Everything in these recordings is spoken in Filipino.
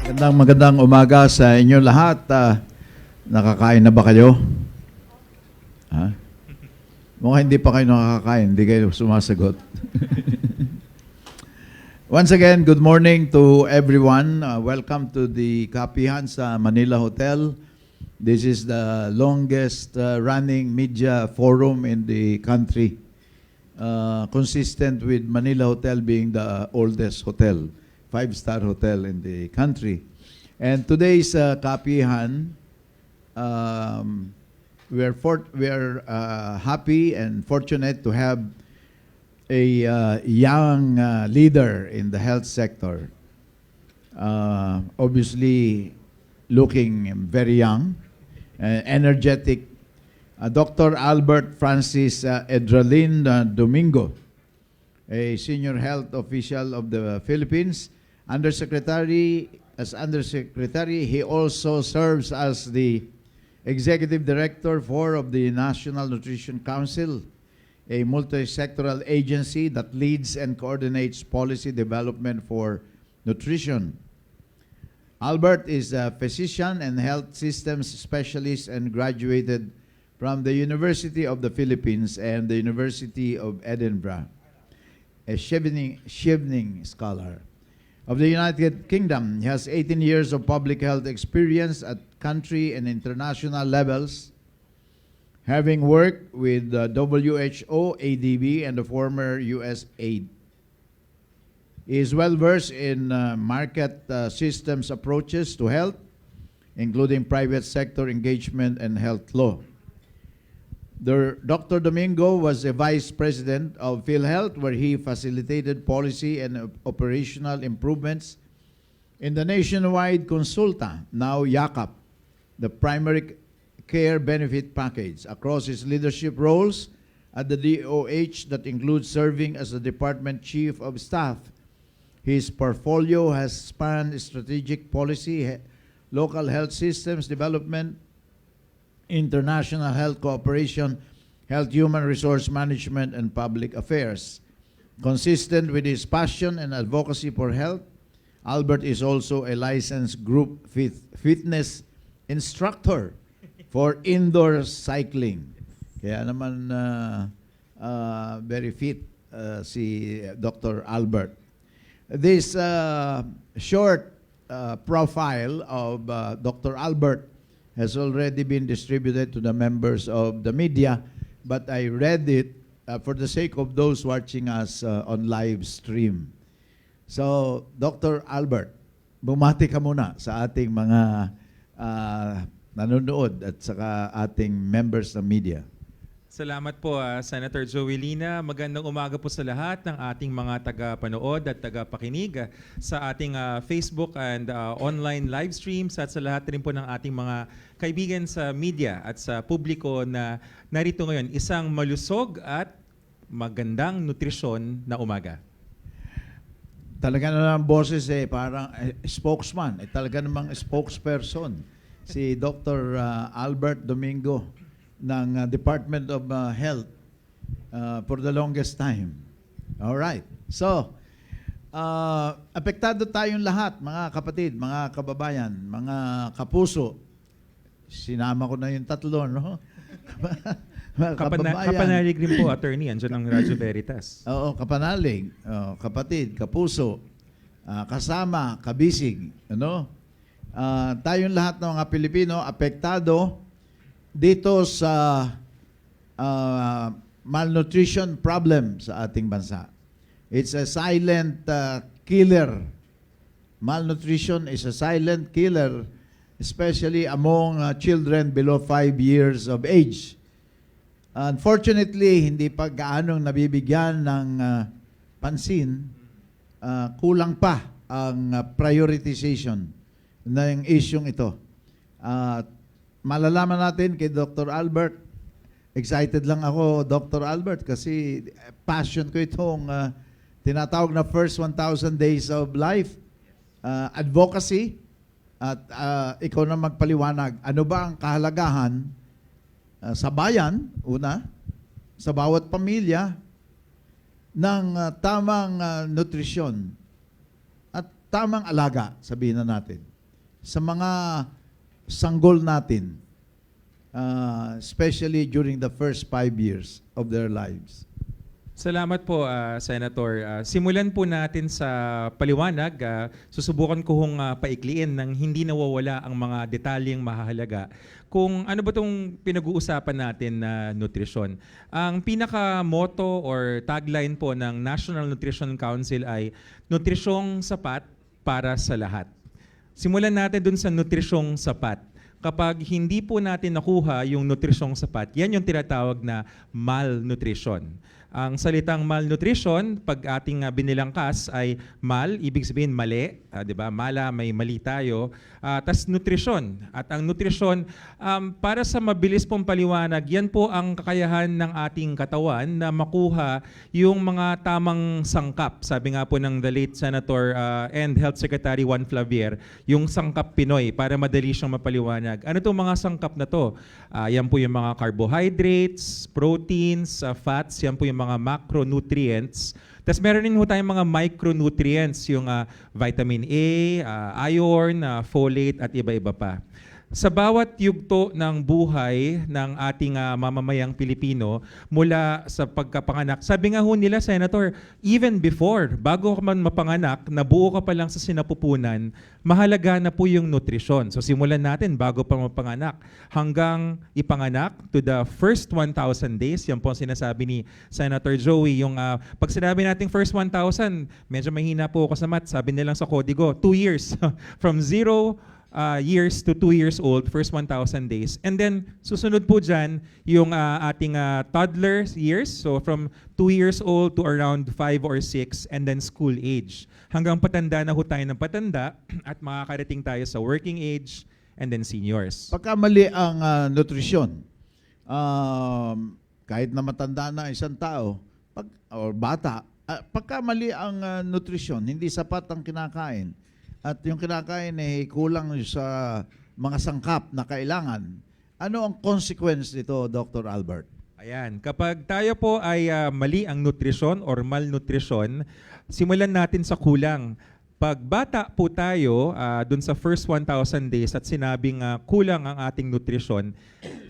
Magandang umaga sa inyo lahat. Nakakain na ba kayo? Ha? Mukhang hindi pa kayo nakakain, hindi kayo sumasagot. Once again, good morning to everyone. Welcome to the Kapihan sa Manila Hotel. This is the longest running media forum in the country, consistent with Manila Hotel being the oldest hotel, five-star hotel in the country. And today's Kapihan, we're happy and fortunate to have a young leader in the health sector. Obviously, looking very young, energetic. Dr. Albert Francis Edralin Domingo, a senior health official of the Philippines. As Undersecretary, he also serves as the Executive Director of the National Nutrition Council, a multi-sectoral agency that leads and coordinates policy development for nutrition. Albert is a physician and health systems specialist and graduated from the University of the Philippines and the University of Edinburgh, a Chevening Scholar. Of the United Kingdom, he has 18 years of public health experience at country and international levels, having worked with WHO, ADB, and the former USAID. He is well-versed in market systems approaches to health, including private sector engagement and health law. Dr. Domingo was a vice president of PhilHealth, where he facilitated policy and operational improvements in the nationwide Consulta, now YACAP, the primary care benefit package. Across his leadership roles at the DOH that includes serving as the department chief of staff, his portfolio has spanned strategic policy, local health systems development, international health cooperation, health human resource management, and public affairs. Consistent with his passion and advocacy for health, Albert is also a licensed group fitness instructor for indoor cycling. Kaya naman very fit si Dr. Albert. This short profile of Dr. Albert has already been distributed to the members of the media, but I read it for the sake of those watching us on live stream. So, Dr. Albert, bumati ka muna sa ating mga nanonood at saka ating members ng media. Salamat po, Senator Joelina. Magandang umaga po sa lahat ng ating mga taga-panood at taga-pakinig sa ating Facebook and online live streams at sa lahat rin po ng ating mga kaibigan sa media at sa publiko na narito ngayon. Isang malusog at magandang nutrisyon na umaga. Talaga na ng boses parang spokesman, talaga namang spokesperson si Dr. Albert Domingo ng Department of Health for the longest time. All right. So, apektado tayong lahat, mga kapatid, mga kababayan, mga kapuso. Sinama ko na yung tatlo, no? Kapanalig rin po, attorney. Andiyan ang Radyo Veritas. Oo, kapanalig. Kapatid, kapuso, kasama, kabisig. Ano? Tayong lahat ng mga Pilipino, apektado dito sa malnutrition problem sa ating bansa. It's a silent killer. Malnutrition is a silent killer, especially among children below 5 years of age. Unfortunately, hindi pa gaanong nabibigyan ng pansin, kulang pa ang prioritization ng isyong ito. Malalaman natin kay Dr. Albert. Excited lang ako, Dr. Albert, kasi passion ko itong tinatawag na first 1,000 days of life, advocacy, at ikaw na magpaliwanag. Ano ba ang kahalagahan sa bayan, una, sa bawat pamilya, ng tamang nutrisyon at tamang alaga, sabihin na natin. sa mga sanggol natin, especially during the first 5 years of their lives? Salamat po, Senator. Simulan po natin sa paliwanag. Susubukan ko hong paikliin ng hindi nawawala ang mga detalyeng mahahalaga kung ano ba itong pinag-uusapan natin na nutrisyon. Ang pinaka-motto or tagline po ng National Nutrition Council ay nutrisyong sapat para sa lahat. Simulan natin dun sa nutrisyong sapat. Kapag hindi po natin nakuha yung nutrisyong sapat, yan yung tinatawag na malnutrition. Ang salitang malnutrition, pag ating binilangkas ay mal, ibig sabihin mali, di ba? Mala, may mali tayo. Tas nutrition. At ang nutrition, para sa mabilis pong paliwanag, yan po ang kakayahan ng ating katawan na makuha yung mga tamang sangkap. Sabi nga po ng the late Senator and Health Secretary Juan Flavier, yung sangkap Pinoy, para madali siyang mapaliwanag. Ano itong mga sangkap na to? Yan po yung mga carbohydrates, proteins, fats, yan po yung mga macronutrients. Tapos meron din po tayong mga micronutrients, yung vitamin A, iron, folate at iba-iba pa. Sa bawat yugto ng buhay ng ating mamamayang Pilipino mula sa pagkapanganak, sabi nga ho nila, Senator, even before, bago ka man mapanganak, nabuo ka pa lang sa sinapupunan, mahalaga na po yung nutrisyon. So simulan natin bago pa mapanganak hanggang ipanganak to the first 1,000 days. Yan po ang sinasabi ni Senator Joey. Yung pag sinabi natin first 1,000, medyo mahina po ako sa math. Sabi nilang sa kodigo, 2 years. From 0 years to 2 years old, first 1,000 days. And then, susunod po dyan, yung ating toddler years, so from 2 years old to around 5 or 6, and then school age. Hanggang patanda na ho tayo ng patanda, at makakarating tayo sa working age, and then seniors. Pagka mali ang nutrisyon, kahit na matanda na isang tao, or bata, pagka mali ang nutrisyon, hindi sapat ang kinakain, at yung kinakain ay kulang sa mga sangkap na kailangan, ano ang consequence nito, Dr. Albert? Ayan, kapag tayo po ay mali ang nutrisyon or malnutrisyon, simulan natin sa kulang. Pag bata po tayo dun sa first 1,000 days at sinabing kulang ang ating nutrisyon,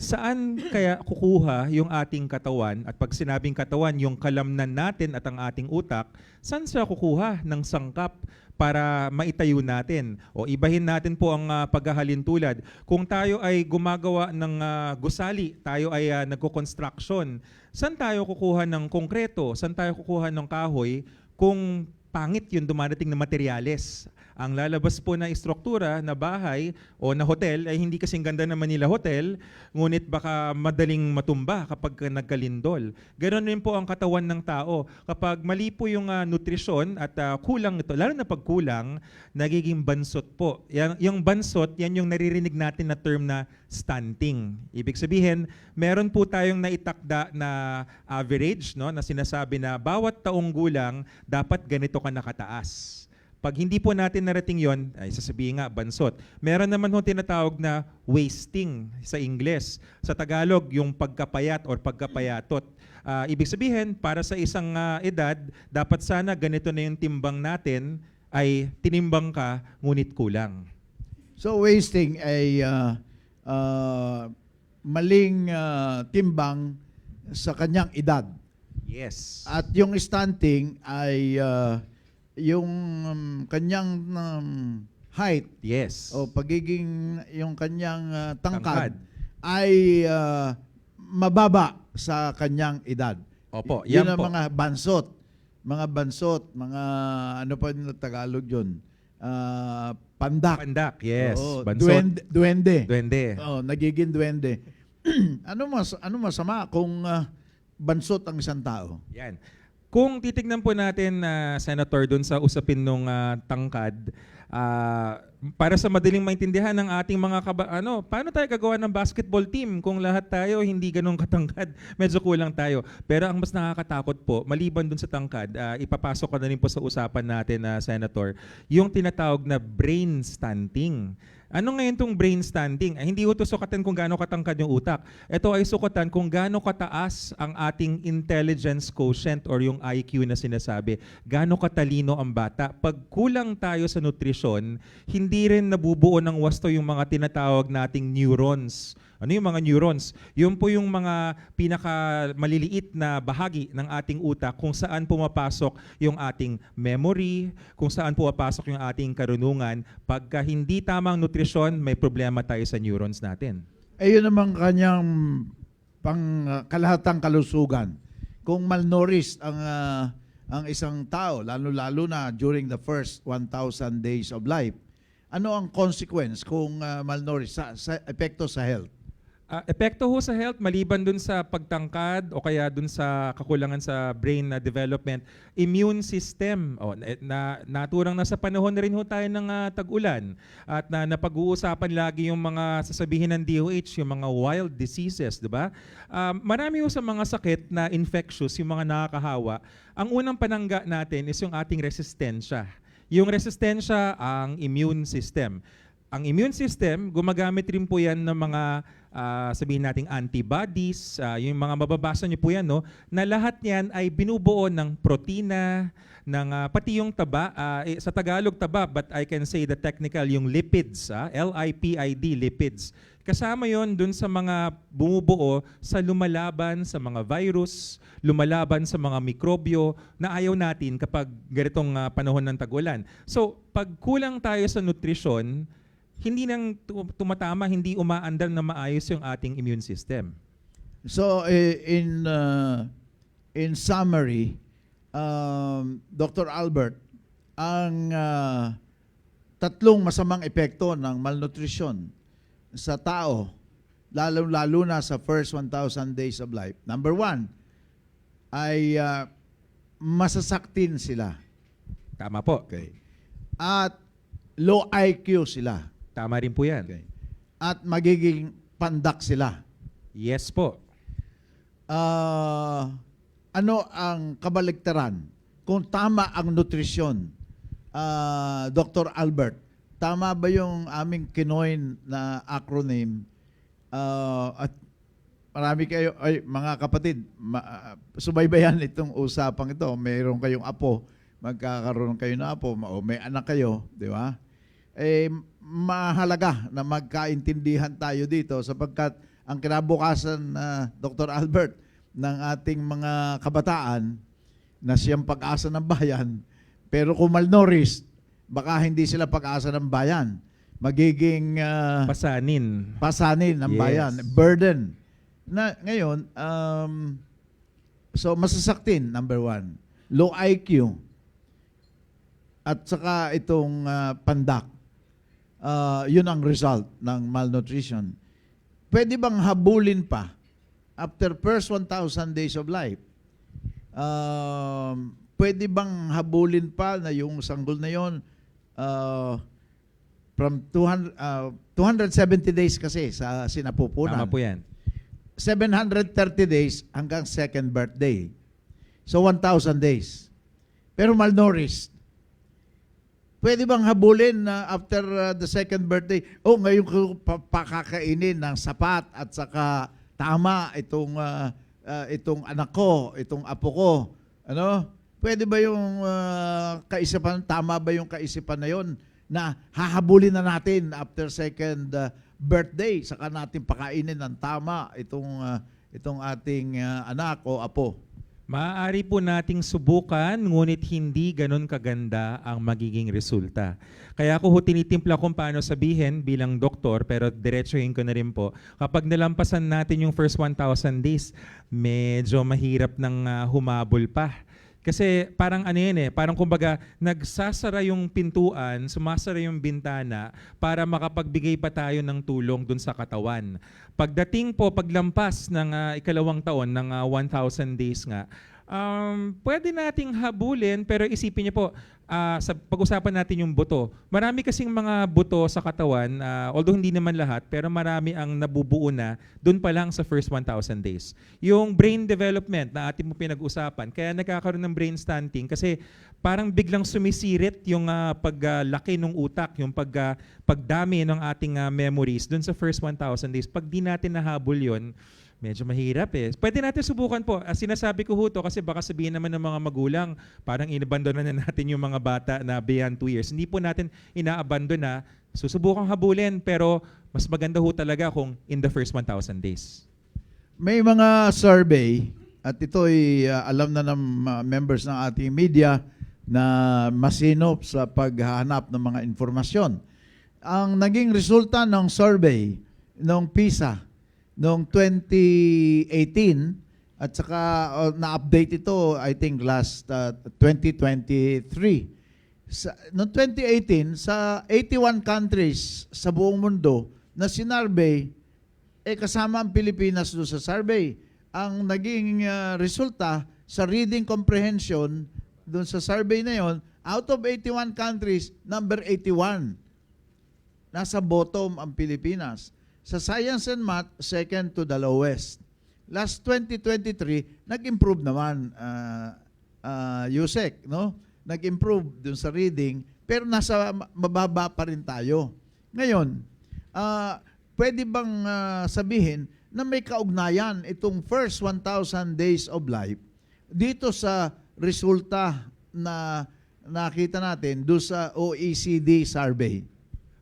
saan kaya kukuha yung ating katawan? At pag sinabing katawan, yung kalamnan natin at ang ating utak, saan siya kukuha ng sangkap para maitayo natin? O ibahin natin po ang paghahalin tulad. Kung tayo ay gumagawa ng gusali, tayo ay nagko-construction, saan tayo kukuha ng konkreto? Saan tayo kukuha ng kahoy kung pangit yung dumadating na materyales? Ang lalabas po na istruktura na bahay o na hotel ay hindi kasing ganda ng Manila Hotel, ngunit baka madaling matumba kapag nagkalindol. Ganon rin po ang katawan ng tao. Kapag mali po yung nutrisyon at kulang ito, lalo na pag kulang, nagiging bansot po. Yung bansot, yan yung naririnig natin na term na stunting. Ibig sabihin, meron po tayong naitakda na average, no, na sinasabi na bawat taong gulang, dapat ganito ka nakataas. Pag hindi po natin narating yon, ay sasabihin nga, bansot. Meron naman hong tinatawag na wasting sa Ingles. Sa Tagalog, yung pagkapayat or pagkapayatot. Ibig sabihin, para sa isang edad, dapat sana ganito na yung timbang natin, ay tinimbang ka, ngunit kulang. So wasting ay maling timbang sa kanyang edad. Yes. At yung stunting ay yung kanyang height, Yes. o pagiging yung kanyang Tangkad. tangkad ay mababa sa kanyang edad. Opo, Yun yan ang po. mga bansot, mga ano pa yung Tagalog yun? Pandak. Pandak, yes. Oo, Bansot. duwende. Duwende. Oh, nagiging duwende. ano masama kung bansot ang isang tao? Yan. Kung titignan po natin, Senator, dun sa usapin ng tangkad, para sa madaling maintindihan ng ating mga paano tayo gagawa ng basketball team kung lahat tayo hindi ganun katangkad, medyo kulang tayo. Pero ang mas nakakatakot po, maliban dun sa tangkad, ipapasok ko na rin po sa usapan natin, Senator, yung tinatawag na brain stunting. Ano ngayon itong brain stunting? Hindi ito sukatan kung gaano katangkad yung utak. Ito ay sukatan kung gaano kataas ang ating intelligence quotient or yung IQ na sinasabi. Gaano katalino ang bata. Pag kulang tayo sa nutrisyon, nutrisyon, hindi rin nabubuo ng wasto yung mga tinatawag nating neurons. Ano yung mga neurons? Yun po yung mga pinakamaliliit na bahagi ng ating utak kung saan pumapasok yung ating memory, kung saan pumapasok yung ating karunungan. Pagka hindi tamang nutrisyon, may problema tayo sa neurons natin. Yun naman kanyang kalahatang kalusugan. Kung malnourished ang isang tao, lalo-lalo na during the first 1,000 days of life, ano ang consequence kung malnourished sa epekto sa health? Epekto ho sa health, maliban dun sa pagtangkad o kaya dun sa kakulangan sa brain na development, immune system. Naturang nasa panahon na rin ho tayo ng tag-ulan at napag-uusapan lagi yung mga sasabihin ng DOH, yung mga wild diseases, di ba? Marami ho sa mga sakit na infectious, yung mga nakakahawa. Ang unang panangga natin is yung ating resistensya. Yung resistensya ang immune system. Ang immune system, gumagamit rin po yan ng mga sabihin nating antibodies, yung mga mababasa niyo po yan, no, na lahat yan ay binubuo ng protina, ng pati yung taba, sa Tagalog taba, but I can say the technical, yung lipids, LIPID, lipids. Kasama yon dun sa mga bumubuo sa lumalaban sa mga virus, lumalaban sa mga mikrobyo na ayaw natin kapag ganitong panahon ng tag-ulan. So, pag kulang tayo sa nutrisyon, hindi nang tumatama, hindi umaandar na maayos yung ating immune system. So, in summary, Dr. Albert, ang tatlong masamang epekto ng malnutrition sa tao, lalo na sa first 1,000 days of life. Number one, ay masasaktin sila. Tama po. Okay. At low IQ sila. Tama rin po yan. Okay. At magiging pandak sila. Yes po. Ano ang kabaligtaran? Kung tama ang nutrisyon, Dr. Albert, tama ba yung aming kinoin na acronym? At marami kayo, mga kapatid, subaybayan itong usapang ito. Mayroon kayong apo, magkakaroon kayo na apo, o may anak kayo, di ba? Mahalaga na magkaintindihan tayo dito sapagkat ang kinabukasan na Dr. Albert ng ating mga kabataan na siyang pag-asa ng bayan, pero kung malnourished, baka hindi sila pag-asa ng bayan. Magiging pasanin ng bayan, burden. Na ngayon, so masasaktin, number one. Low IQ. At saka itong pandak. Yun ang result ng malnutrition. Pwede bang habulin pa after first 1,000 days of life? Pwede bang habulin pa na yung sanggol na yun from 270 days kasi sa sinapupunan. Tama po yan. 730 days hanggang second birthday. So 1,000 days. Pero malnourished. Pwede bang habulin na after the second birthday, ngayon ko pakakainin ng sapat at saka tama itong anak ko, itong apo ko. Ano? Pwede ba yung kaisipan, tama ba yung kaisipan na yon na hahabulin na natin after second birthday, saka natin pakainin ng tama itong ating anak o apo? Maaari po nating subukan, ngunit hindi ganun kaganda ang magiging resulta. Kaya ako tinitimpla kung paano sabihin bilang doktor, pero diretsuhin ko na rin po. Kapag nalampasan natin yung first 1,000 days, medyo mahirap nang humabol pa. Kasi parang parang kumbaga nagsasara yung pintuan, sumasara yung bintana para makapagbigay pa tayo ng tulong dun sa katawan. Pagdating po, paglampas ng ikalawang taon ng 1,000 days nga, pwede nating habulin, pero isipin niyo po, sa pag-usapan natin yung buto. Marami kasing mga buto sa katawan, although hindi naman lahat, pero marami ang nabubuo na dun pa lang sa first 1,000 days. Yung brain development na ating mo pinag-usapan, kaya nagkakaroon ng brain stunting kasi parang biglang sumisirit yung paglaki ng utak, yung pagdami ng ating memories dun sa first 1,000 days. Pag di natin nahabol yun, Medyo mahirap eh. Pwede natin subukan po. Sinasabi ko ho to kasi baka sabihin naman ng mga magulang, parang inabandona na natin yung mga bata na beyond 2 years. Hindi po natin inaabandona. Susubukang habulin, pero mas maganda ho talaga kung in the first 1,000 days. May mga survey, at ito'y alam na ng members ng ating media na masinop sa paghahanap ng mga informasyon. Ang naging resulta ng survey ng PISA noong 2018 at saka na-update ito I think last 2023. Noong 2018 sa 81 countries sa buong mundo na sinurvey, kasama ang Pilipinas doon sa survey. Ang naging resulta sa reading comprehension doon sa survey na yon, out of 81 countries, number 81. Nasa bottom ang Pilipinas. Sa science and math, second to the lowest. Last 2023, nag-improve naman, Yusek, no? Nag-improve dun sa reading, pero nasa mababa pa rin tayo. Ngayon, pwede bang sabihin na may kaugnayan itong first 1,000 days of life dito sa resulta na nakita natin doon sa OECD survey?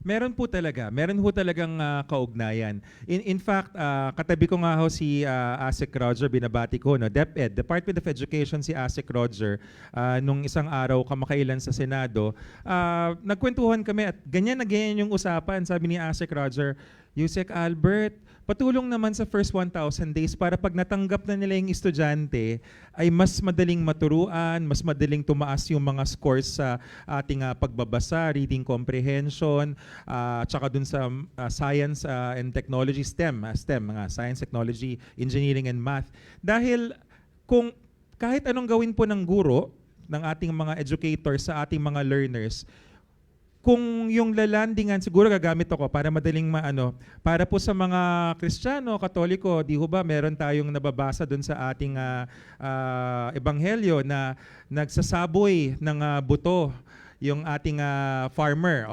Meron po talaga. Meron po talagang kaugnayan. In fact, katabi ko nga ho si Asik Roger, binabati ko, no? DepEd, Department of Education, si Asik Roger, nung isang araw kamakailan sa Senado, nagkwentuhan kami at ganyan na ganyan yung usapan. Sabi ni Asik Roger, Yusek Albert, patulong naman sa first 1,000 days para pag natanggap na nila yung estudyante, ay mas madaling maturuan, mas madaling tumaas yung mga scores sa ating pagbabasa, reading comprehension, tsaka dun sa science and technology, STEM, mga science, technology, engineering, and math. Dahil kung kahit anong gawin po ng guro, ng ating mga educators sa ating mga learners, kung yung lalandingan, siguro gagamit ako para madaling para po sa mga Kristiyano, Katoliko, di ho ba meron tayong nababasa doon sa ating ebanghelyo na nagsasaboy ng buto yung ating farmer,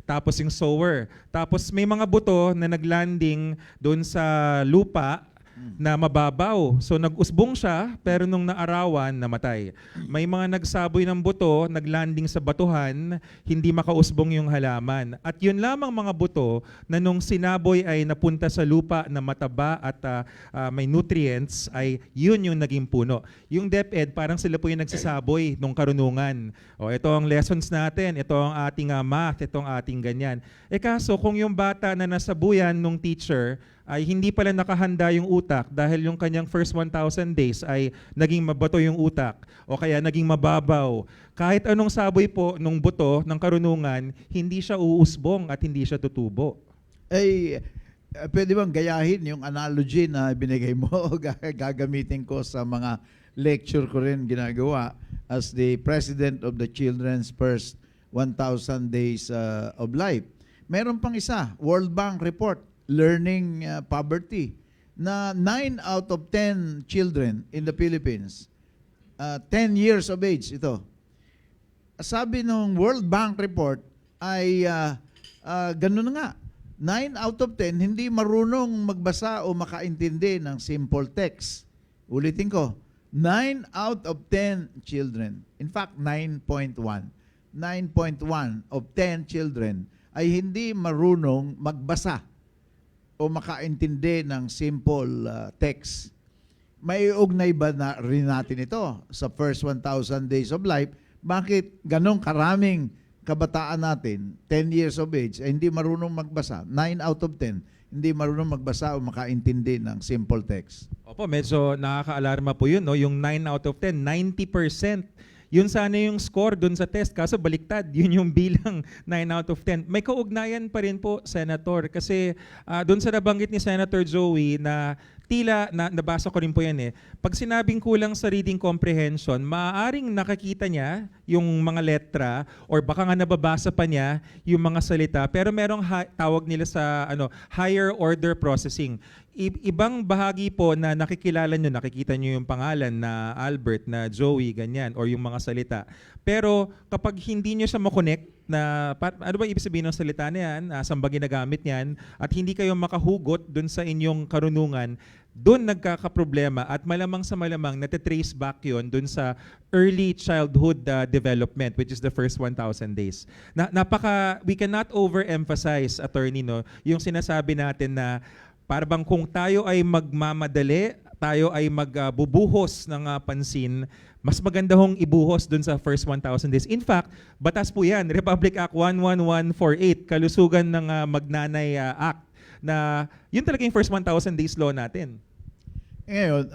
tapos yung sower. Tapos may mga buto na naglanding doon sa lupa na mababaw. So nag-usbong siya, pero nung naarawan, namatay. May mga nagsaboy ng buto, naglanding sa batuhan, hindi makausbong yung halaman. At yun lamang mga buto na nung sinaboy ay napunta sa lupa na mataba at may nutrients, ay yun yung naging puno. Yung DepEd, parang sila po yung nagsasaboy nung karunungan. Ito ang lessons natin, ito ang ating math, ito ang ating ganyan. Kaso kung yung bata na nasabuyan nung teacher, ay hindi pala nakahanda yung utak dahil yung kanyang first 1,000 days ay naging mabato yung utak o kaya naging mababaw. Kahit anong saboy po nung buto ng karunungan, hindi siya uusbong at hindi siya tutubo. Pwede bang gayahin yung analogy na binigay mo? Gagamitin ko sa mga lecture ko rin ginagawa as the president of the Children's First 1,000 Days of Life. Meron pang isa, World Bank report, Learning Poverty, na 9 out of 10 children in the Philippines, 10 years of age ito. Sabi ng World Bank report ay ganun nga, 9 out of 10 hindi marunong magbasa o makaintindi ng simple text. Ulitin ko, 9 out of 10 children, in fact 9.1 of 10 children ay hindi marunong magbasa o makaintindi ng simple text. May ugnay ba na rin natin ito sa first 1,000 days of life? Bakit ganong karaming kabataan natin, 10 years of age, ay hindi marunong magbasa? 9 out of 10, hindi marunong magbasa o makaintindi ng simple text. Opo, medyo nakaka-alarma po yun, no? Yung 9 out of 10, 90%. Yun sana yung score dun sa test, kaso baliktad, yun yung bilang 9 out of 10. May kaugnayan pa rin po, Senator, kasi dun sa nabanggit ni Senator Joey na tila, nabasa ko rin po yan pag sinabing kulang sa reading comprehension, maaaring nakakita niya yung mga letra or baka nga nababasa pa niya yung mga salita, pero merong tawag nila sa higher order processing. Ibang bahagi po na nakikilala nyo, nakikita nyo yung pangalan na Albert, na Joey, ganyan, or yung mga salita. Pero kapag hindi nyo siya makonect, ano ba ibig sabihin ng salita na yan, saan ba ginagamit yan, at hindi kayo makahugot dun sa inyong karunungan, doon nagkakaproblema at malamang sa malamang natitrace back yun doon sa early childhood development, which is the first 1,000 days. We cannot overemphasize, attorney, no, yung sinasabi natin na para bang kung tayo ay magmamadali, tayo ay magbubuhos ng pansin, mas maganda hong ibuhos dun sa first 1,000 days. In fact, batas po yan, Republic Act 11148, kalusugan ng Magnanay Act, na yun talaga yung first 1,000 days law natin. Ngayon,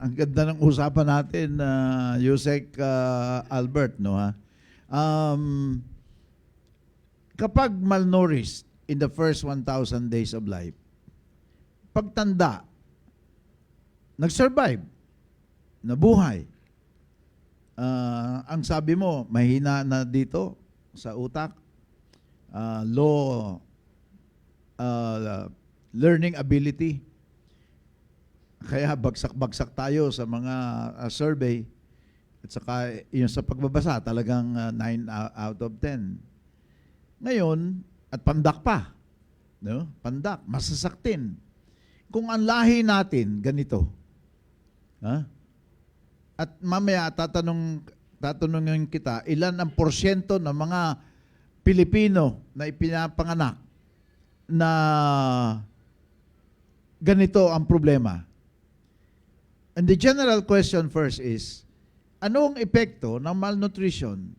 ang ganda ng usapan natin, Yusek Albert, no ha? Kapag malnourished in the first 1,000 days of life, pagtanda, nag-survive, nabuhay. Ang sabi mo, mahina na dito sa utak, low learning ability. Kaya bagsak-bagsak tayo sa mga survey at saka yung sa pagbabasa talagang 9 out of 10. Ngayon, at pandak pa. No? Pandak, masasaktin. Kung ang lahi natin ganito, at mamaya tatanungin kita, ilan ang porsyento ng mga Pilipino na ipinapanganak na ganito ang problema? And the general question first is, anong epekto ng malnutrition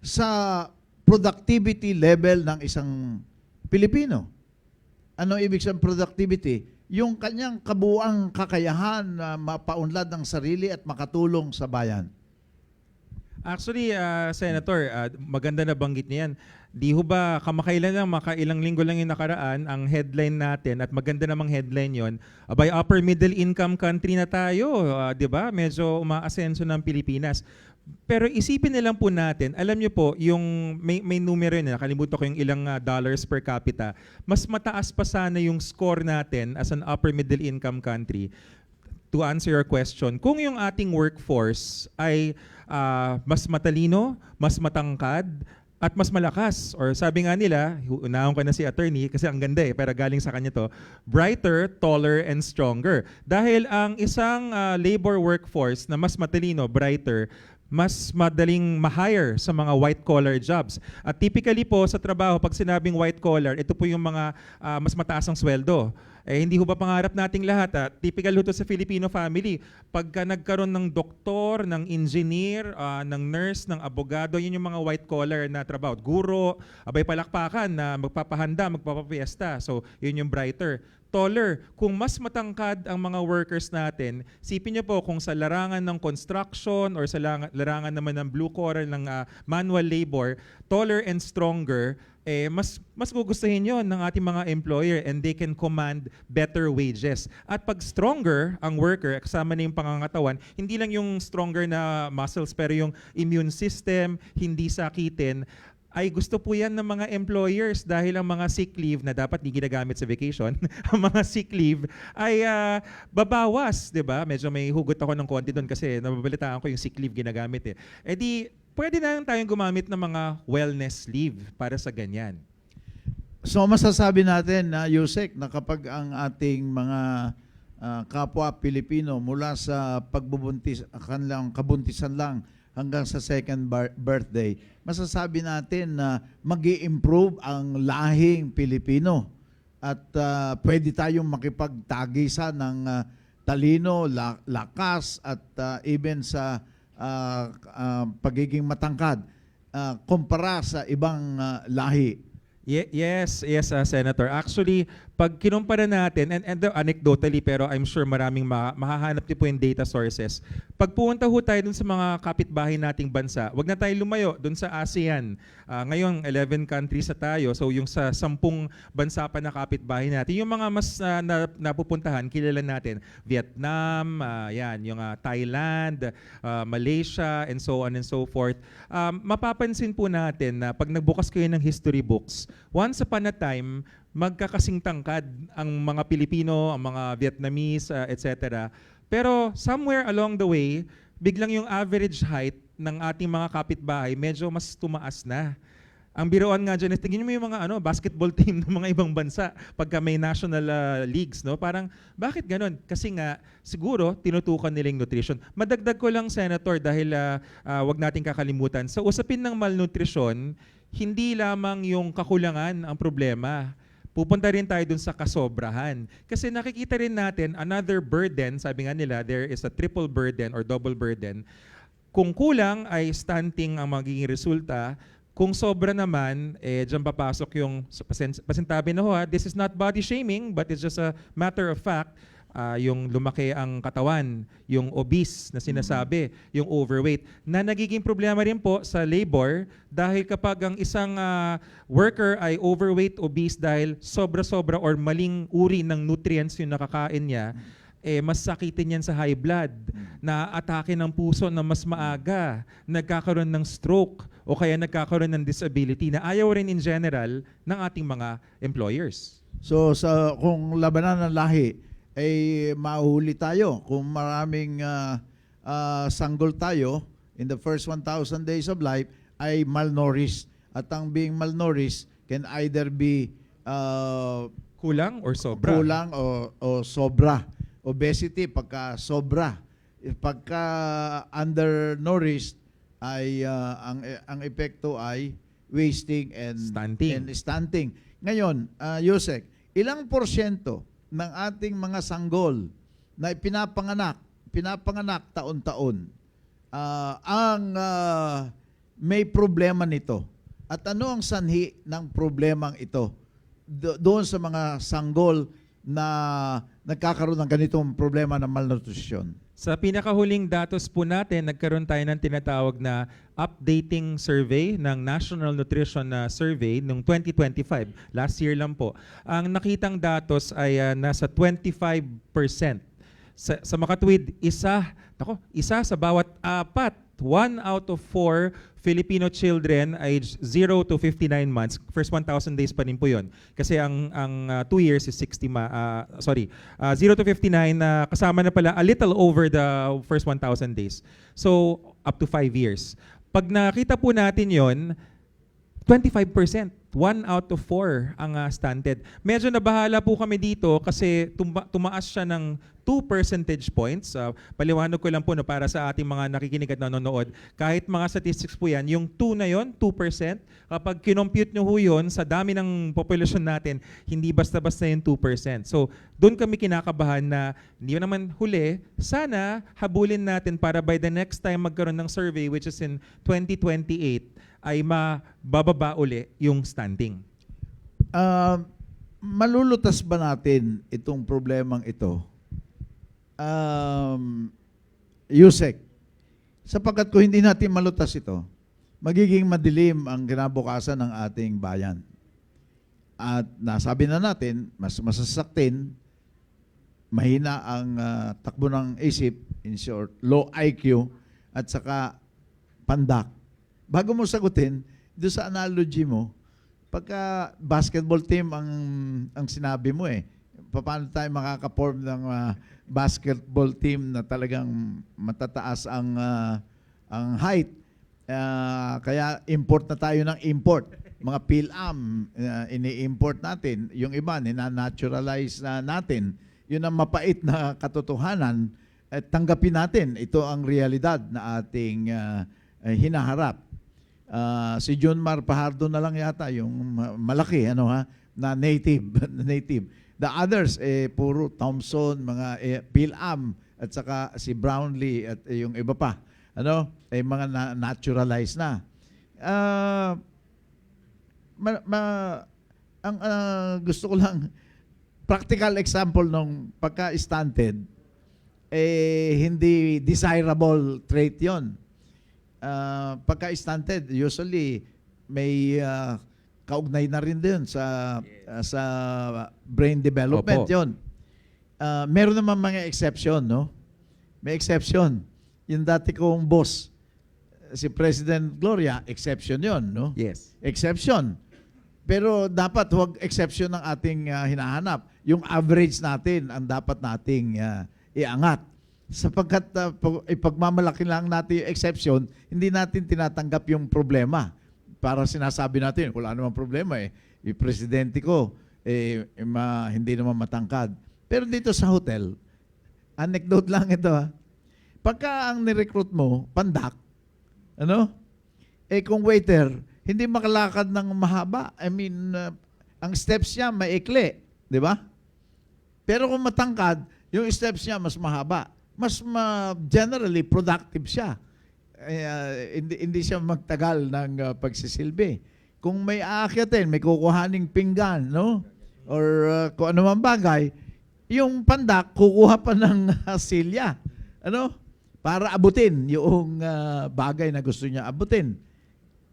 sa productivity level ng isang Pilipino? Ano ibig sabihin productivity? Yung kanyang kabuuang kakayahan na mapaunlad ng sarili at makatulong sa bayan. Actually, Senator, maganda na banggit niyan. Di ho ba kamakailan lang, makailang linggo lang yung nakaraan, ang headline natin, at maganda namang headline yon, abay upper middle income country na tayo, di ba? Medyo umaasenso ng Pilipinas. Pero isipin na lang po natin, alam niyo po, yung may numero yun, nakalimutan ko yung ilang dollars per capita, mas mataas pa sana yung score natin as an upper middle income country. To answer your question, kung yung ating workforce ay mas matalino, mas matangkad, at mas malakas, or sabi nga nila, unahon ko na si attorney kasi ang ganda pero galing sa kanya to, brighter, taller, and stronger. Dahil ang isang labor workforce na mas matalino, brighter, mas madaling ma-hire sa mga white-collar jobs. At typically po sa trabaho, pag sinabing white-collar, ito po yung mga mas mataas ang sweldo. Hindi ho ba pangarap nating lahat? Typical ho to sa Filipino family. Pagka nagkaroon ng doktor, ng engineer, ng nurse, ng abogado, yun yung mga white-collar na trabaho. Guro, abay palakpakan na magpapahanda, magpapapiesta. So, yun yung brighter. Taller, kung mas matangkad ang mga workers natin, sipin niyo po kung sa larangan ng construction or sa larangan naman ng blue collar, ng manual labor, taller and stronger, mas gugustuhin yon ng ating mga employer and they can command better wages. At pag stronger ang worker, kasama na yung pangangatawan, hindi lang yung stronger na muscles pero yung immune system, hindi sakitin, ay gusto po yan ng mga employers dahil ang mga sick leave na dapat di ginagamit sa vacation, ang mga sick leave ay babawas, di ba? Medyo may hugot ako ng konti doon kasi nababalitaan ko yung sick leave ginagamit . Di, pwede na lang tayong gumamit ng mga wellness leave para sa ganyan. So masasabi natin na Yusek na kapag ang ating mga kapwa Pilipino mula sa pagbubuntis, kanilang kabuntisan lang hanggang sa second birthday, masasabi natin na mag-i-improve ang lahing Pilipino at pwede tayong makipagtagisan ng talino, lakas at even sa pagiging matangkad kumpara sa ibang lahi. Yes, Senator. Actually, pag kinumpara natin, and anecdotally, pero I'm sure maraming mahahanap niyo po yung data sources. Pag pumunta ho tayo dun sa mga kapitbahay nating bansa, wag na tayo lumayo dun sa ASEAN. Ngayon, 11 countries na tayo. So yung sa 10 bansa pa na kapitbahay natin, yung mga mas napupuntahan, kilala natin, Vietnam, yan, yung Thailand, Malaysia, and so on and so forth. Mapapansin po natin na pag nagbukas kayo ng history books, once upon a time, magkakasing tangkad ang mga Pilipino, ang mga Vietnamese, etc. Pero somewhere along the way, biglang yung average height ng ating mga kapitbahay medyo mas tumaas na. Ang biruan nga dyan is, tingin mo yung mga basketball team ng mga ibang bansa pagka may national leagues, no? Parang, bakit ganun? Kasi nga, siguro, tinutukan nila yung nutrition. Madagdag ko lang, Senator, dahil wag natin kakalimutan, sa usapin ng malnutrition, hindi lamang yung kakulangan ang problema. Pupunta rin tayo dun sa kasobrahan. Kasi nakikita rin natin, another burden, sabi nga nila, there is a triple burden or double burden. Kung kulang ay stunting ang magiging resulta. Kung sobra naman, dyan papasok yung, pasintabi na ho this is not body shaming, but it's just a matter of fact, yung lumaki ang katawan, yung obese na sinasabi, yung overweight, na nagiging problema rin po sa labor dahil kapag ang isang worker ay overweight, obese dahil sobra-sobra or maling uri ng nutrients yung nakakain niya, mas sakitin yan sa high blood, na atake ng puso na mas maaga, nagkakaroon ng stroke, o kaya nagkakaroon ng disability na ayaw rin in general ng ating mga employers. So kung labanan ng lahi, ay mahuli tayo. Kung maraming sanggol tayo in the first 1,000 days of life, ay malnourished. At ang being malnourished can either be Kulang or sobra? kulang o sobra. Obesity, pagka sobra. Pagka undernourished, ay ang epekto ay wasting and stunting. Ngayon, Yusek, ilang porsyento ng ating mga sanggol na pinapanganak taon-taon ang may problema nito? At ano ang sanhi ng problemang ito doon sa mga sanggol na nagkakaroon ng ganitong problema ng malnutrition? Sa pinakahuling datos po natin, nagkaroon tayo ng tinatawag na updating survey ng National Nutrition Survey noong 2025. Last year lang po. Ang nakitang datos ay nasa 25%. Sa makatwid, isa sa bawat 1 out of 4 Filipino children aged 0 to 59 months. First 1,000 days pa rin po yun. Kasi ang 2 years is 0 to 59, kasama na pala a little over the first 1,000 days. So, up to 5 years. Pag nakita po natin yon, 25%, 1 out of 4 ang stunted. Medyo nabahala po kami dito kasi tumaas siya ng 2 percentage points. Paliwanag ko lang po para sa ating mga nakikinig at nanonood. Kahit mga statistics po yan, yung 2 na yon, 2%, kapag kinompute nyo ho yun sa dami ng population natin, hindi basta-basta yung 2%. So, doon kami kinakabahan na hindi naman huli, sana habulin natin para by the next time magkaroon ng survey, which is in 2028, ay mabababa uli yung stunting. Malulutas ba natin itong problemang ito? Yusek, sapagkat kung hindi natin malutas ito, magiging madilim ang kinabukasan ng ating bayan. At nasabi na natin, mas masasaktin, mahina ang takbo ng isip, in short, low IQ, at saka pandak. Bago mo sagutin, doon sa analogy mo, pagka basketball team ang sinabi mo paano tayo makaka-form ng basketball team na talagang matataas ang height. Kaya import na tayo ng import. Mga PhilAm, ini-import natin. Yung iba, nina-naturalize natin. Yun ang mapait na katotohanan. At tanggapin natin. Ito ang realidad na ating hinaharap. Si John Mar Pajardo na lang yata yung malaki na native. The others puro Thompson, mga PhilAm at saka si Brownlee at yung iba pa mga naturalized na. Ang gusto ko lang practical example nung pagka-stunted hindi desirable trait 'yon. Pagka-stunted, usually may kaugnay na rin din sa brain development. Yon. Meron naman mga exception, no? May exception. Yung dati kong boss, si President Gloria, exception yon, no? Yes. Exception. Pero dapat huwag exception ng ating hinahanap. Yung average natin ang dapat nating iangat. Sapagkat ipagmamalaki lang natin yung exception, hindi natin tinatanggap yung problema. para sinasabi natin, wala namang problema eh. Yung presidente ko, hindi naman matangkad. Pero dito sa hotel, anecdote lang ito ha. Pagka ang nirecruit mo, pandak, kung waiter, hindi makalakad ng mahaba. I mean, ang steps niya maikli, di ba? Pero kung matangkad, yung steps niya mas mahaba. Mas generally productive siya. Hindi siya magtagal ng pagsisilbi. Kung may aakyatin, may kukuhaning pinggan, no? Or kung ano man bagay, yung pandak, kukuha pa ng silya. Para abutin yung bagay na gusto niya abutin.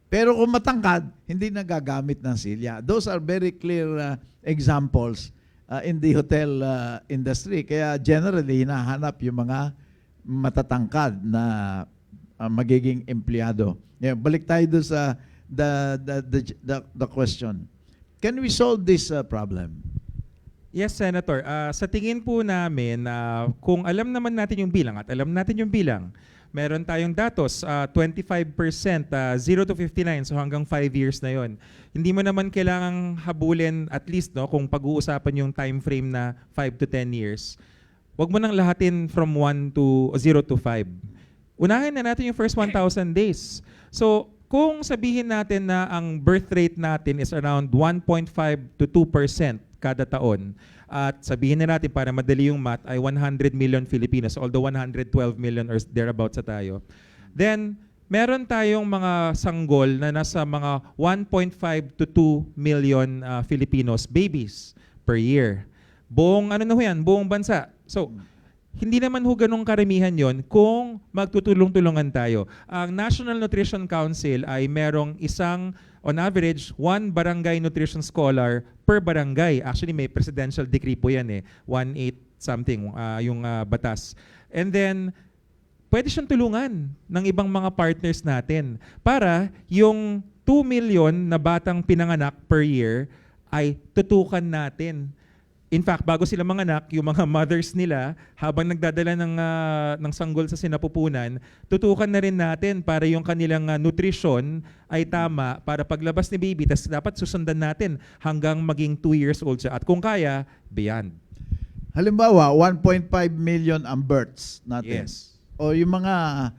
Pero kung matangkad, hindi nagagamit ng silya. Those are very clear examples in the hotel industry. Kaya generally, hinahanap yung mga matatangkad na magiging empleyado. Yeah, balik tayo doon sa the question. Can we solve this problem? Yes, Senator. Sa tingin po namin, kung alam naman natin yung bilang at alam natin yung bilang, meron tayong datos, 25%, 0 to 59, so hanggang 5 years na yon. Hindi mo naman kailangang habulin at least kung pag-uusapan yung time frame na 5 to 10 years. Huwag mo nang lahatin from 0 to 5. Unahin na natin yung first 1,000 days. So, kung sabihin natin na ang birth rate natin is around 1.5 to 2% kada taon, at sabihin na natin para madali yung math ay 100 million Filipinos, although 112 million or thereabouts sa tayo, then meron tayong mga sanggol na nasa mga 1.5 to 2 million Filipinos babies per year. Buong buong bansa. So, hindi naman ganung karamihan yon kung magtutulong-tulungan tayo. Ang National Nutrition Council ay merong on average, 1 barangay nutrition scholar per barangay. Actually, may presidential decree po yan 18 something yung batas. And then, pwede siyang tulungan ng ibang mga partners natin para yung 2 million na batang pinanganak per year ay tutukan natin. In fact, bago sila manganak, yung mga mothers nila, habang nagdadala ng sanggol sa sinapupunan, tutukan na rin natin para yung kanilang nutrition ay tama para paglabas ni baby, tas dapat susundan natin hanggang maging 2 years old siya. At kung kaya, beyond. Halimbawa, 1.5 million ang births natin. Yes. O yung mga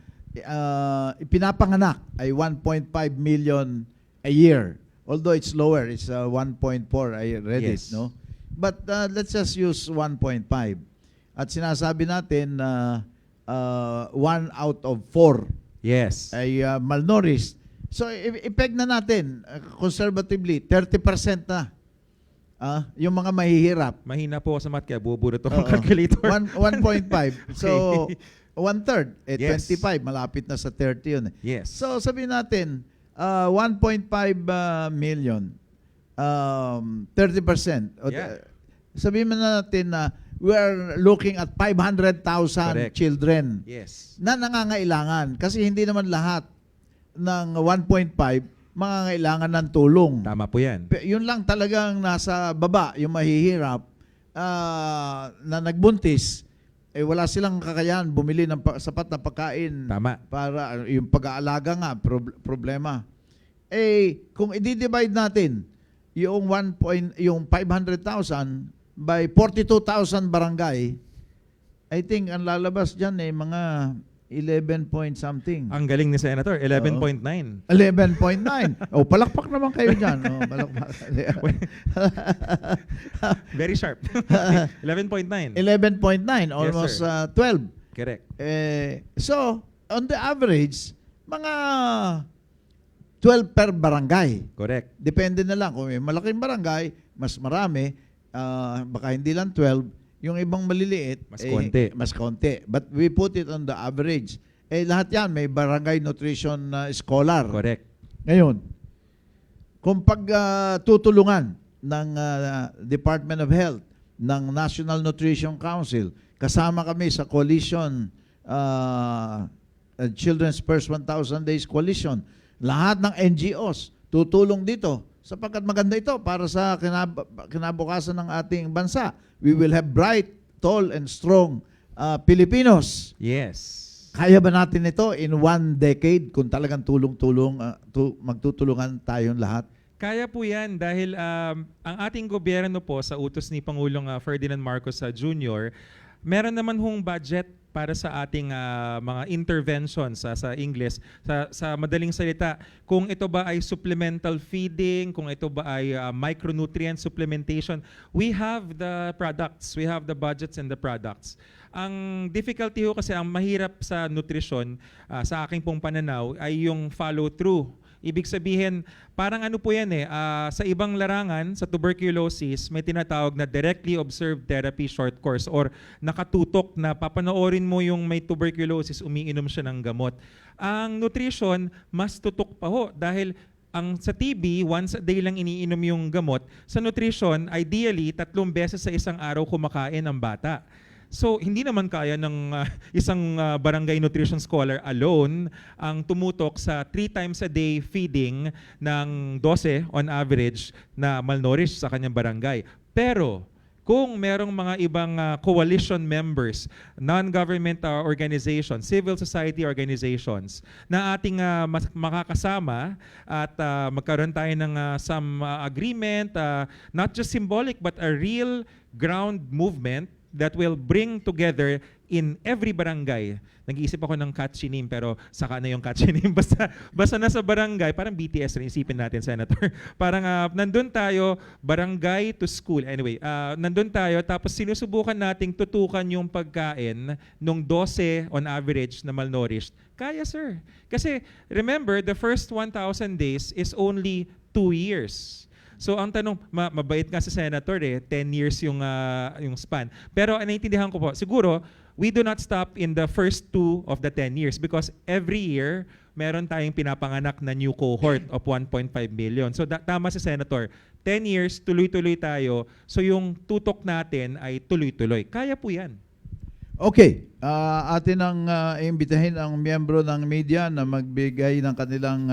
ipinapanganak ay 1.5 million a year. Although it's lower, it's 1.4, I read Yes. it, no? But let's just use 1.5. At sinasabi natin na 1 out of 4 Yes. ay malnourished. So, ipeg na natin, conservatively, 30% na yung mga mahihirap. Mahina po ako sa math kaya buburo to Oo. ang calculator. 1.5. So, Okay. 1/3, Yes. 25, malapit na sa 30 yun. Yes. So, sabihin natin, 1.5 million, 30%. Yeah. Sabihin mo natin na we are looking at 500,000 Correct. children Yes. na nangangailangan. Kasi hindi naman lahat ng 1.5 mangangailangan ng tulong. Tama po yan. Yun lang talagang nasa baba, yung mahihirap na nagbuntis, wala silang kakayahan bumili ng sapat na pagkain Tama. para yung pag-aalaga nga, problema. Kung i-divide natin yung 500,000 by 42,000 barangay, I think ang lalabas dyan mga 11 point something. Ang galing ni Senator, 11.9. 11.9. Palakpak naman kayo dyan. Palakpak. Very sharp. 11.9. 11.9, almost sir. 12. Correct. So, on the average, mga 12 per barangay. Correct. Depende na lang. Kung may malaking barangay, mas marami. Baka hindi lang 12. Yung ibang maliliit, Mas konti. Mas konti. But we put it on the average. Lahat yan, may barangay nutrition scholar. Correct. Ngayon, kung tutulungan ng Department of Health, ng National Nutrition Council, kasama kami sa coalition, Children's First 1,000 Days Coalition, lahat ng NGOs tutulong dito sapagkat maganda ito para sa kinabukasan ng ating bansa. We will have bright, tall, and strong Filipinos. Yes. Kaya ba natin ito in 1 decade kung talagang tulong-tulong, magtutulungan tayong lahat? Kaya po yan dahil ang ating gobyerno po sa utos ni Pangulong Ferdinand Marcos Jr., meron naman hong budget para sa ating mga interventions sa English. Sa madaling salita, kung ito ba ay supplemental feeding, kung ito ba ay micronutrient supplementation, we have the products, we have the budgets and the products. Ang difficulty ho kasi, ang mahirap sa nutrisyon, sa aking pong pananaw, ay yung follow-through. Ibig sabihin, parang ano po yan sa ibang larangan, sa tuberculosis, may tinatawag na directly observed therapy short course or nakatutok na papanoorin mo yung may tuberculosis, umiinom siya ng gamot. Ang nutrition, mas tutok pa ho dahil sa TB, once a day lang iniinom yung gamot. Sa nutrition, ideally, 3 beses sa isang araw kumakain ang bata. So, hindi naman kaya ng isang barangay nutrition scholar alone ang tumutok sa 3 times a day feeding ng 12 on average na malnourished sa kanyang barangay. Pero, kung merong mga ibang coalition members, non-government organizations, civil society organizations na ating makakasama at magkaroon tayo ng some agreement, not just symbolic but a real ground movement that will bring together in every barangay. Nag-iisip ako ng catchy name pero saka na yung catchy name. Basta nasa barangay, parang BTS rin, isipin natin, Senator. Parang nandun tayo, barangay to school. Anyway, nandun tayo tapos sinusubukan nating tutukan yung pagkain nung 12 on average na malnourished. Kaya, sir. Kasi remember, the first 1,000 days is only 2 years. So ang tanong, mabait nga sa Senator 10 years yung span. Pero naiintindihan ko po, siguro, we do not stop in the first 2 of the 10 years because every year, meron tayong pinapanganak na new cohort of 1.5 million. So tama si Senator, 10 years, tuloy-tuloy tayo. So yung tutok natin ay tuloy-tuloy. Kaya po yan. Okay, atin ang imbitahin ang miyembro ng media na magbigay ng kanilang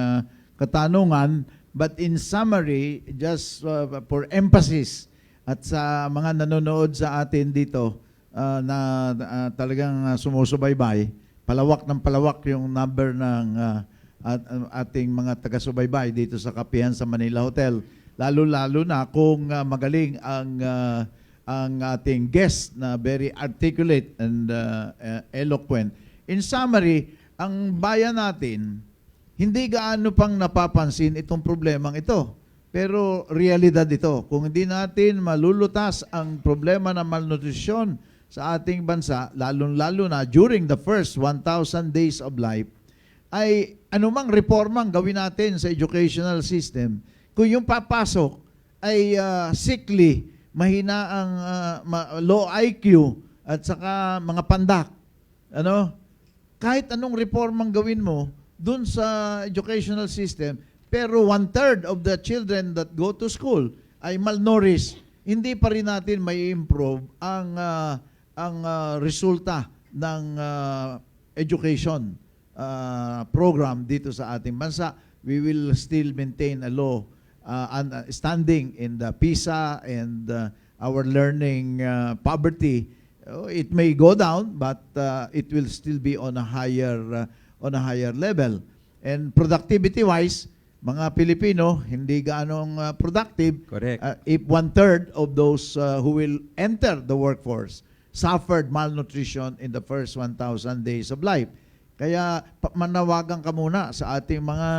katanungan. But in summary, just for emphasis at sa mga nanonood sa atin dito na talagang sumusubaybay, palawak ng palawak yung number ng ating mga taga-subaybay dito sa Kapihan sa Manila Hotel. Lalo-lalo na kung magaling ang ating guest na very articulate and eloquent. In summary, ang bayan natin, hindi gaano pang napapansin itong problemang ito. Pero realidad ito. Kung hindi natin malulutas ang problema ng malnutrisyon sa ating bansa, lalong-lalo na during the first 1,000 days of life, ay anumang reformang gawin natin sa educational system, kung yung papasok ay sickly, mahina ang low IQ at saka mga pandak, kahit anong reformang gawin mo, dun sa educational system, pero 1/3 of the children that go to school ay malnourished, hindi pa rin natin may improve ang resulta ng education program dito sa ating bansa. We will still maintain a low standing in the PISA and our learning poverty. It may go down, but it will still be on a higher level. And productivity-wise, mga Pilipino, hindi gaanong productive. Correct. If 1/3 of those who will enter the workforce suffered malnutrition in the first 1,000 days of life. Kaya manawagan ka muna sa ating mga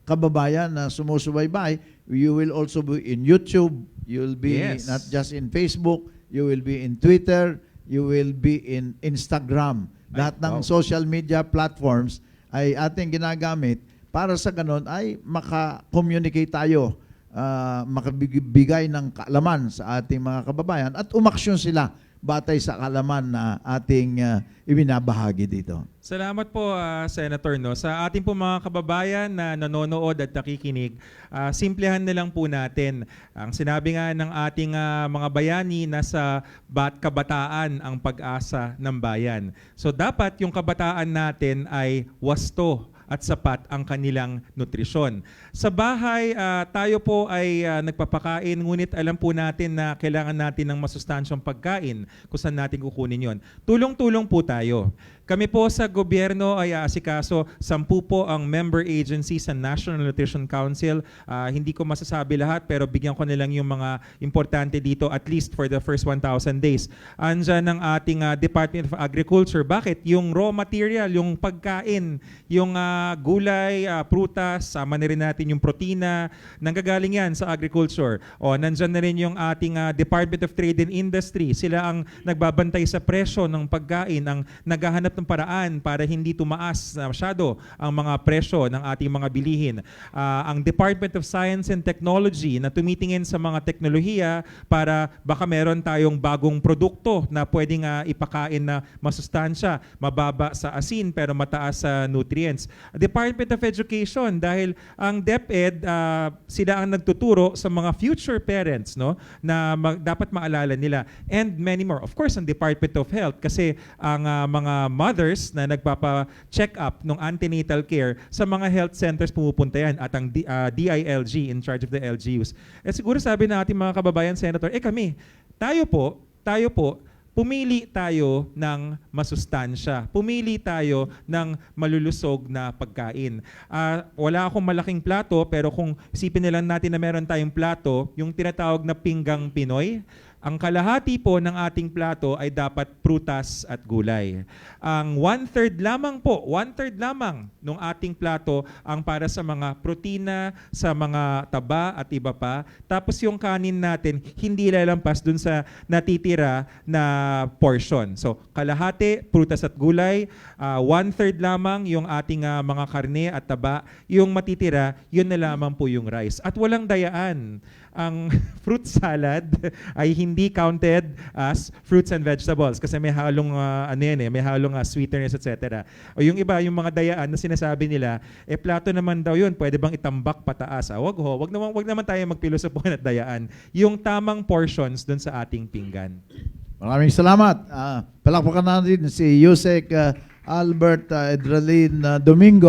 kababayan na sumusubaybay. You will also be in YouTube. You will be not just in Facebook. You will be in Twitter. You will be in Instagram. Lahat ng social media platforms ay ating ginagamit para sa ganun ay maka-communicate tayo, makabigay ng kaalaman sa ating mga kababayan at umaksyon sila batay sa kaalaman na ating ibinabahagi dito. Salamat po, Senator. Sa ating po mga kababayan na nanonood at nakikinig, simplihan na lang po natin. Ang sinabi nga ng ating mga bayani, nasa kabataan ang pag-asa ng bayan. So dapat yung kabataan natin ay wasto at sapat ang kanilang nutrisyon. Sa bahay, tayo po ay nagpapakain, ngunit alam po natin na kailangan natin ng masustansyang pagkain kung saan natin kukunin yon. Tulong-tulong po tayo. Kami po sa gobyerno ay aasikaso 10 po ang member agency sa National Nutrition Council. Hindi ko masasabi lahat pero bigyan ko nilang yung mga importante dito at least for the first 1,000 days. Andyan ang ating Department of Agriculture. Bakit? Yung raw material, yung pagkain, yung gulay, prutas, sama na rin natin yung protina, nanggagaling yan sa agriculture. O nandyan na rin yung ating Department of Trade and Industry. Sila ang nagbabantay sa presyo ng pagkain, ang naghahanap ng paraan para hindi tumaas masyado ang mga presyo ng ating mga bilihin. Ang Department of Science and Technology na tumitingin sa mga teknolohiya para baka meron tayong bagong produkto na pwedeng ipakain na masustansya, mababa sa asin pero mataas sa nutrients. Department of Education, dahil ang DepEd, sila ang nagtuturo sa mga future parents, no, na dapat maalala nila, and many more. Of course, ang Department of Health, kasi ang mga mothers na nagpapa-check up ng antenatal care sa mga health centers pumupunta yan, at ang DILG in charge of the LGUs. Siguro sabi na ating mga kababayan, Senator, tayo po, pumili tayo ng masustansya. Pumili tayo ng malulusog na pagkain. Wala akong malaking plato, pero kung isipin nilang natin na meron tayong plato, yung tinatawag na pinggang Pinoy, ang kalahati po ng ating plato ay dapat prutas at gulay. Ang 1/3 lamang ng ating plato ang para sa mga protina, sa mga taba at iba pa. Tapos yung kanin natin, hindi lalampas dun sa natitira na portion. So, kalahati, prutas at gulay. 1/3 lamang yung ating mga karne at taba. Yung matitira, yun na lamang po yung rice. At walang dayaan. Ang fruit salad ay hindi counted as fruits and vegetables kasi may halong may halong sweeteners, etc. O yung iba, yung mga dayaan na sinasabi nila, plato naman daw yun, pwede bang itambak pataas? Wag naman tayo magpilosopuhan at dayaan. Yung tamang portions dun sa ating pinggan. Maraming salamat. Palakpakan natin si Yusek Albert Edralin Domingo.